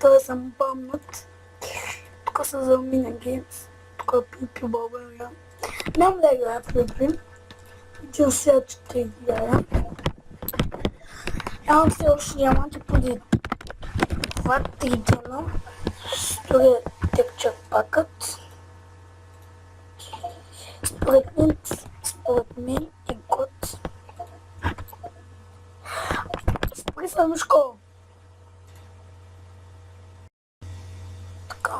това съм помнят. Тук са за Мина Геймс. Тук е Пипи България. Няма да играя в Пипи. Един свят ще играя. Нямам все още диаманти преди 2-3 дена. Строя текчък пакът. Според мен е год. Спри съм школа. Така.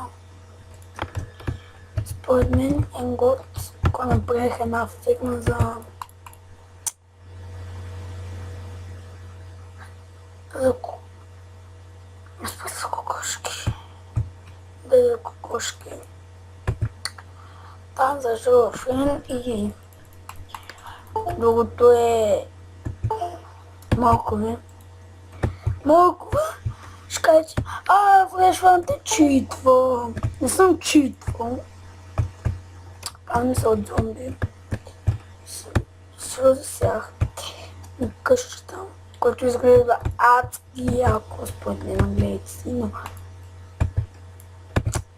Според мен е год, ако направих една фирма за кокошки. Да, за кокошки. Там за жълфен и другото е моркови. Моркова? Ще кажете, Фрешван те читва. Не съм читвал. Не са от зомби. Се засях на къщата, който изглежда адски яко, според мен, гледайте си, но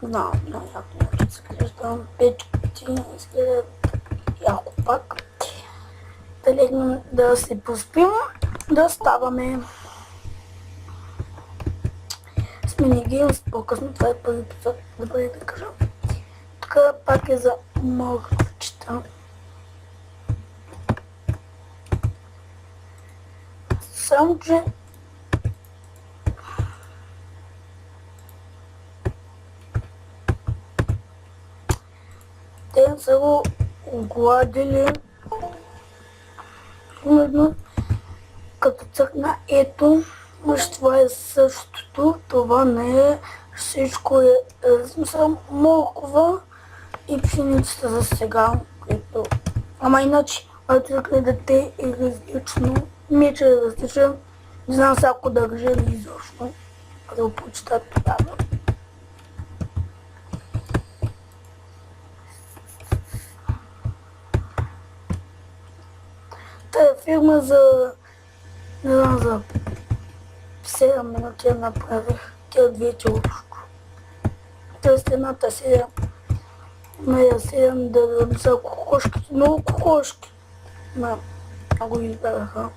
много яко изглежда. Печките изглеждат яко пак. Да легнем да се поспим, да ставаме. С минигеймс по-късно, това е първи епизод, добре да кажа. Тук пак е за морковчета. Само че те не са го огладили. Примерно, като цъкна ето, мъж, това е същото, това не е, всичко е, смисъл, моркова и пшеницата за сега, което, ама иначе, ако цъкне дете е различно, мече е различен, не знам сега ако държа ли изобщо, да го прочитат тогава. Тая фирма за, не знам, за 7 минути я направих. Тя двете общо. Тоест едната серия, моя серия да са кокошки, много кокошки. Много избраха.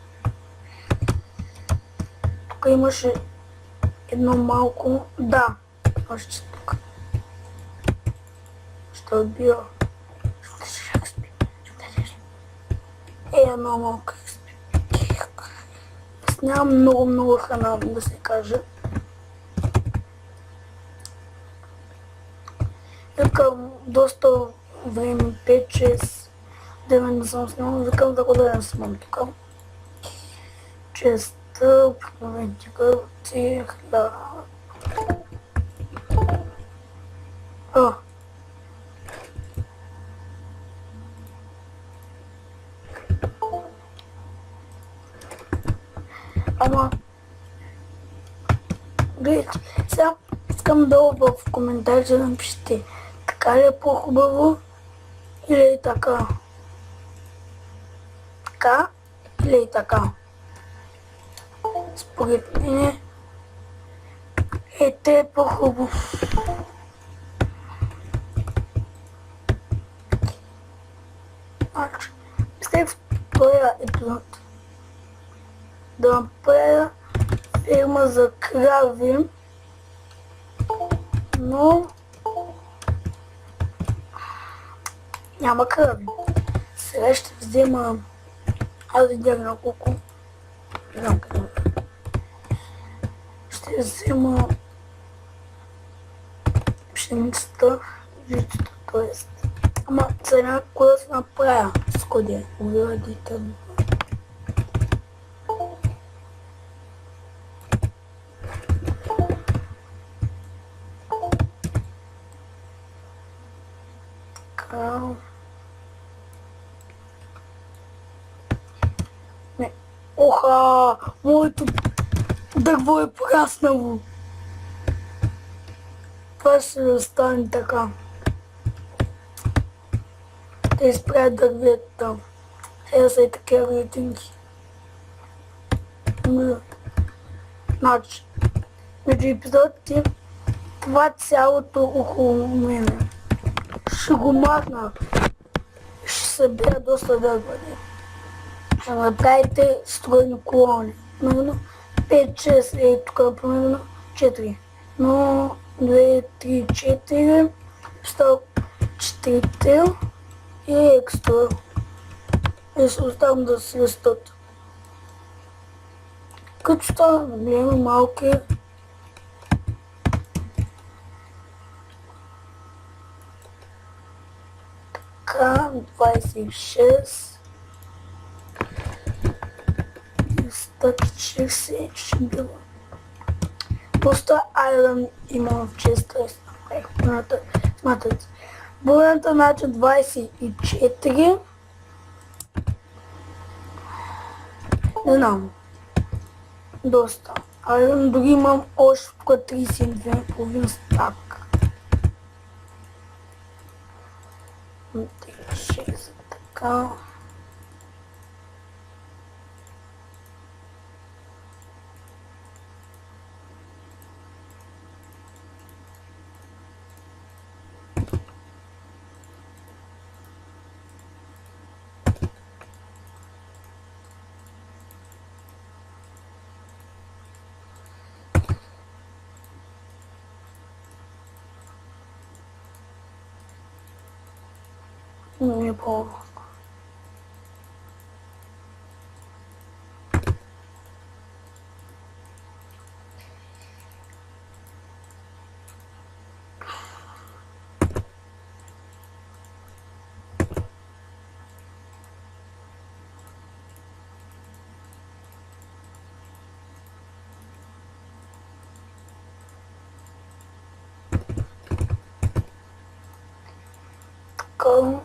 Тук имаше едно малко, да, още тук. Ще отбия. Едно малко експи. Аз нямам много храна, да се каже. Викам доста време, 5-6 дена не съм снимал, викам да го да не снимам тук. Честа, обикновените хляба. Ама, гледайте, сега искам долу в коментарите да напишете, така ли е по-хубаво или е така? Така или е така? Според мен те е по-хубаво. Мислех в този епизод да направя фирма за крави, но няма крави. Сега ще взема, аз видях няколко, не знам къде. Ще взема пшеницата, житото, т.е. Ама цена, кога се направя с коде, уведително. Не. Оха, моето дърво е пораснало. Това ще стане така. Те изправят дървета. Сега са и такива рейтинги. Значи, между епизодите това цялото около мене. Ще го махна. Ще събира доста дърване. Ще направите стройни колони. Примерно 5-6 е тук, примерно 4. Но 2, 3, 4, става 4 и екстра. И ще оставам да си растат. Като става големи, малки. Така, 26. 140 ще била. Доста айрон имам в честа и направих. Смятайте. Бурната значи 24. Не знам. Доста. Айрон дори имам още тук 32,5 стак. 36 така. Не е по-малко. Така.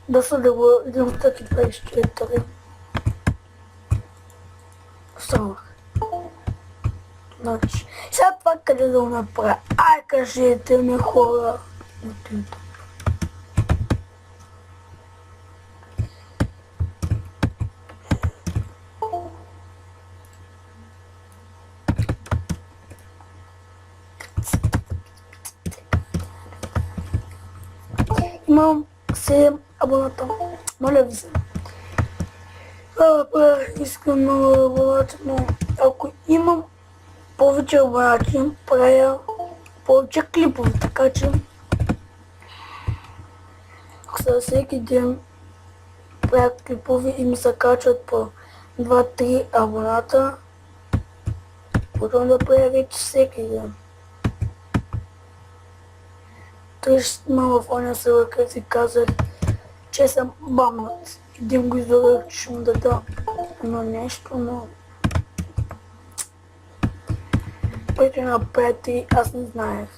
Да се да го един стък и 24. Останах. Значи, сега това къде да го направя? Ай, кажете ми хора. Имам 7 абоната. Моля ви се. Искам много абонати, но ако имам повече абонати, правя повече клипове, така че за всеки ден правя клипове и ми се качват по 2-3 абоната, потом да правя вече всеки ден. Той ще има в оня сервер, където си казах, че съм бамнат. Един го излагах, че ще му дада едно нещо, но преди напред и аз не знаех.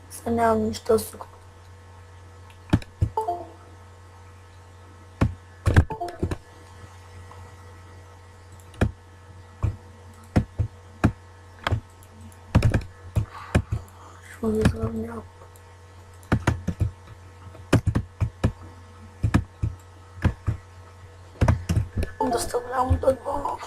Сега нямам нищо с тук. Ще го изравнявам. Доста голямо дърво.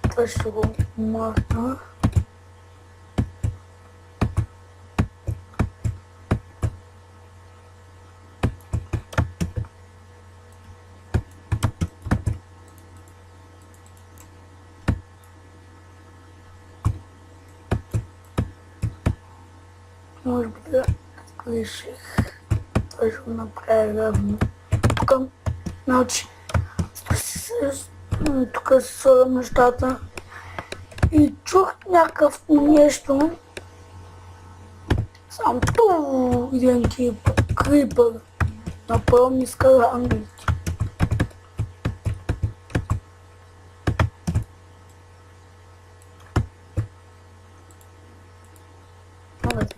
Това ще го махна. Може би да реших. Това ще го направя равно. Тук, значи, тук са нещата и чух някакъв нещо Сам ту один крипер напал мне скалангить. Молодец.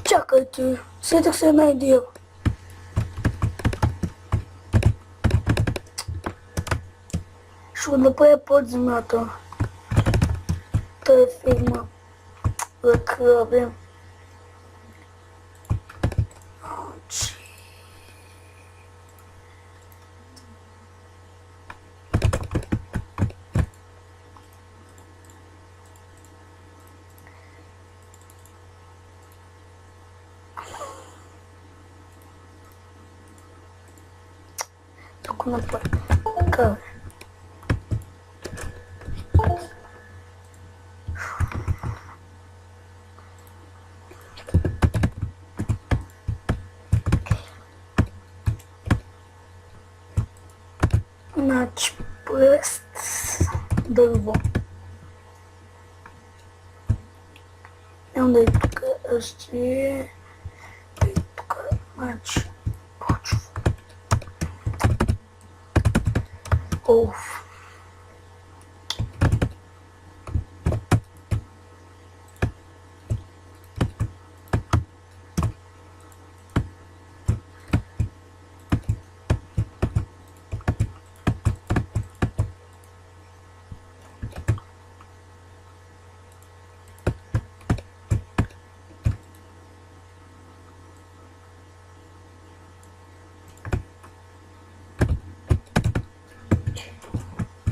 Чакайте, свитък се найдел. Ще го направя под земята. Той е фирма за краби. Тук направя. Така. Значи пръст дърво. Няма да е тук още. И тук, значи, почва. Оф.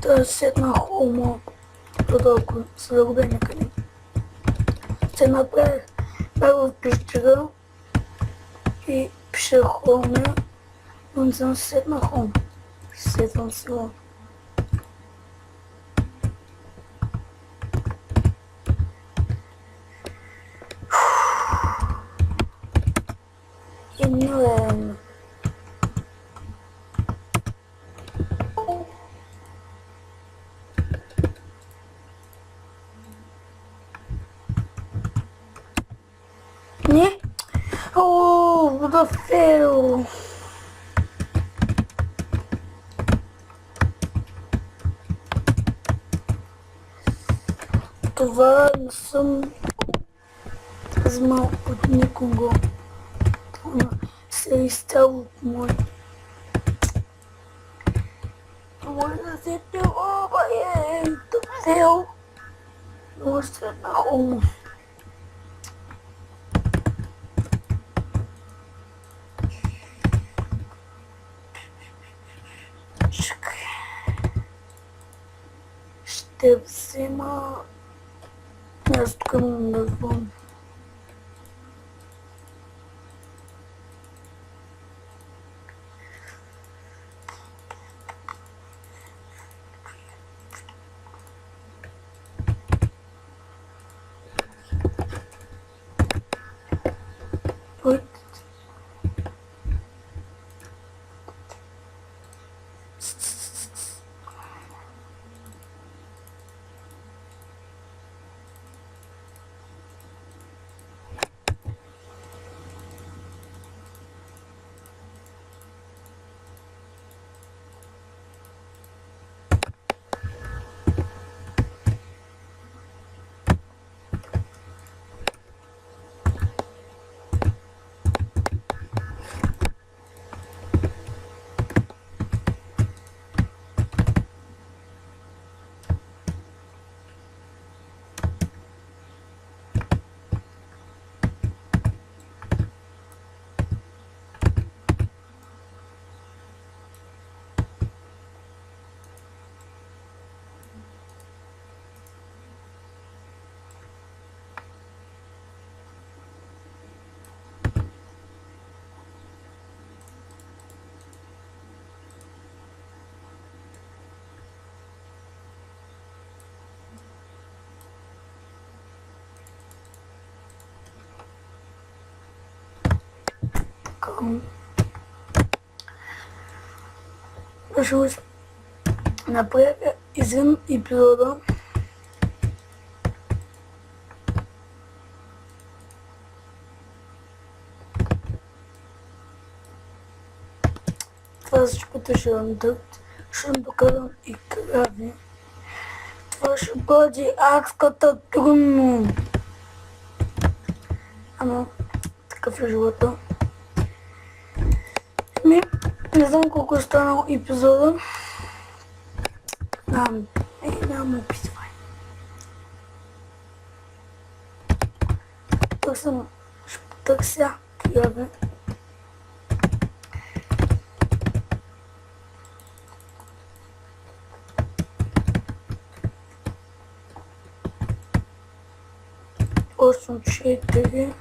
Да седна холма, по-дълго са загубени къде. Се направих първо пещера и пише холме, но не съм седна холм. Седвам село. И милен. Не? О, вода фейл. Това не съм взимал от никого. Това се е изцяло от мой. Може да се пилова е да фейл. Но ще на холма. Ще взема... Аз тук имам да звън. Виждаме се на първия извън епизода. Това ще пътеше на дърт, ще докарам и крави. Това ще бъде адската трудно. Ама, такъв е живота. Не знам колко е станал епизода. Няма описвай. Ще потърся крави. Осем 4.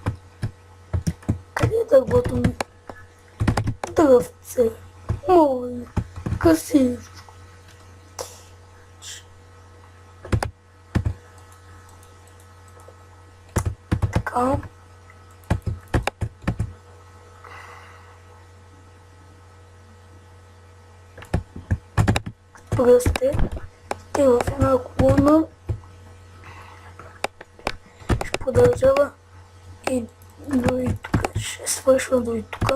Къде да готвим дръвце? Моля, красивичко. Така. Пръсте и в една колона ще продължава и дори тук. Ще свършва дори тук.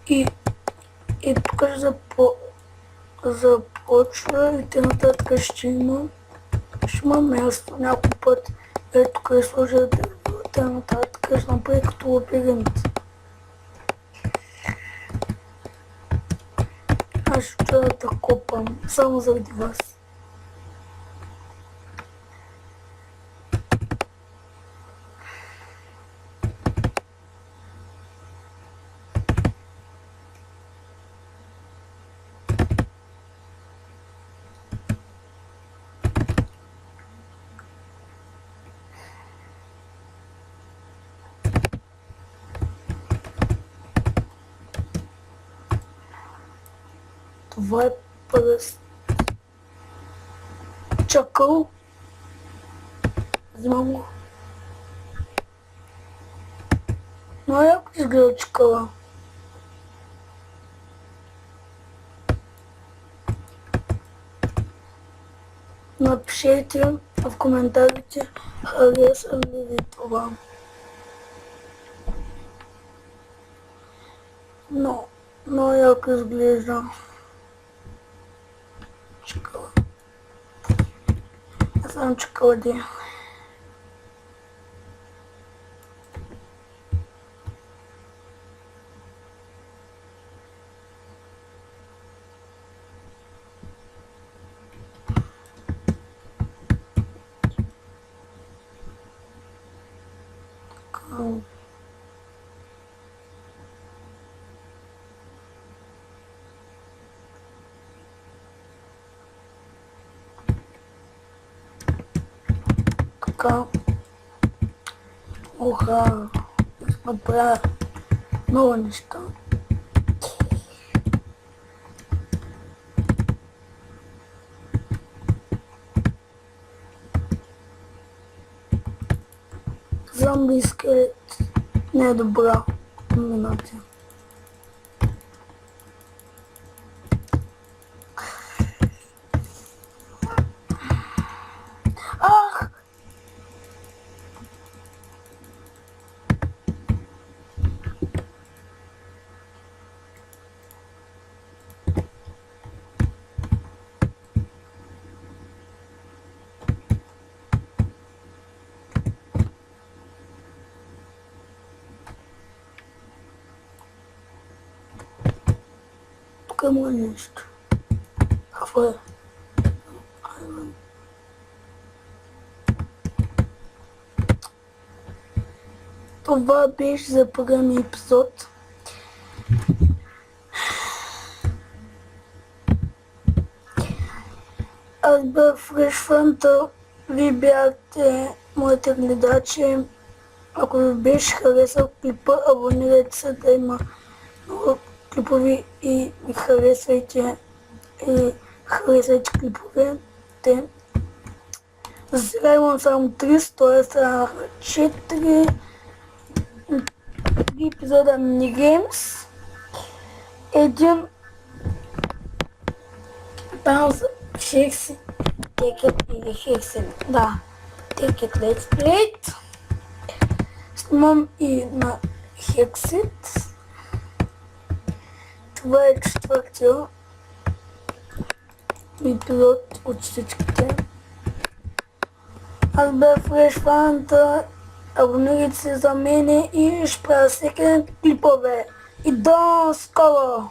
И тук ще започва и те нататък ще има място някой път. Тук е сложа те нататък ще направи като лабиринт. Аз ще трябва да копам само заради вас. Това е пръст. Чакъл. Взимам го. Но яко изгледа чакъла. Напишете в коментарите хареса ли ви това. Но яко изглежда. Чакъла. Аз съм чакълади. Така. Оха. Направя много неща. Зомби скелет не е добра комбинация. Ах! Тук има нещо. Какво е? Това беше за първи епизод. Аз бях Фрешфанта, вие бяхте моите гледачи. Ако ви беше харесал клипа, абонирайте се да има много клипови и харесвайте клиповете. За сега имам само 3, т.е. 4 други епизода Minigames. Един Bounce Hexit Ticket или Hexit, да, Ticket Let's Play. Снимам и на Hexit. Това е четвъртия епизод от всичките. Аз бях Fresh Fanta, абонирайте се за мене и ще правя всеки клипове. И до скоро!